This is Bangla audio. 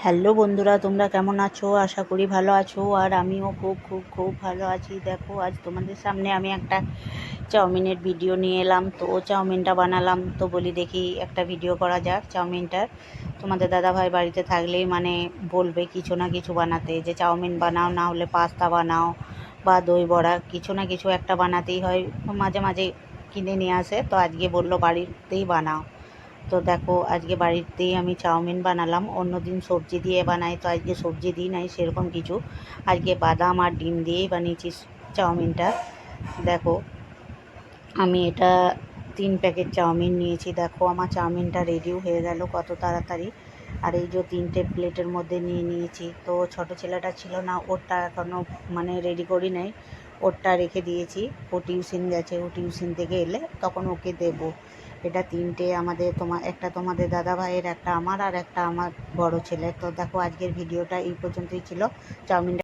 হ্যালো বন্ধুরা, তোমরা কেমন আছো? আশা করি ভালো আছো। আর আমিও খুব খুব খুব ভালো আছি। দেখো, আজ তোমাদের সামনে আমি একটা চাউমিনের ভিডিও নিয়ে এলাম। তো চাউমিনটা বানালাম, তো বলি দেখি একটা ভিডিও করা যাক চাউমিনটার। তোমাদের দাদাভাই বাড়িতে থাকলেই মানে বলবে কিছু না কিছু বানাতে, যে চাউমিন বানাও, না হলে পাস্তা বানাও বা দই বড়া, কিছু না কিছু একটা বানাতেই হয়। মাঝে মাঝে কিনে নিয়ে আসে, তো আজকে বললো বাড়িতেই বানাও। তো দেখো, আজকে বাড়িতেই আমি চাউমিন বানালাম। অন্যদিন সবজি দিয়ে বানাই, তো আজকে সবজি দিই নাই সেরকম কিছু। আজকে বাদাম আর ডিম দিয়েই বানিয়েছি চাউমিনটা। দেখো, আমি এটা 3 প্যাকেট চাউমিন নিয়েছি। দেখো, আমার চাউমিনটা রেডিও হয়ে গেল কত তাড়াতাড়ি। আর এই যে 3টে প্লেটের মধ্যে নিয়ে নিয়েছি। তো ছোটো ছেলেটা ছিল না, ওরটা এখনও মানে রেডি করি নাই, ওরটা রেখে দিয়েছি। ও টিউশন গেছে, ও টিউশন থেকে এলে তখন ওকে দেবো। এটা 3টে আমাদের, একটা তোমাদের দাদা ভাইয়ের, একটা আমার, আর একটা আমার বড় ছেলে। তো দেখো, আজকের ভিডিওটা এই পর্যন্তই ছিল। চাউমিনটা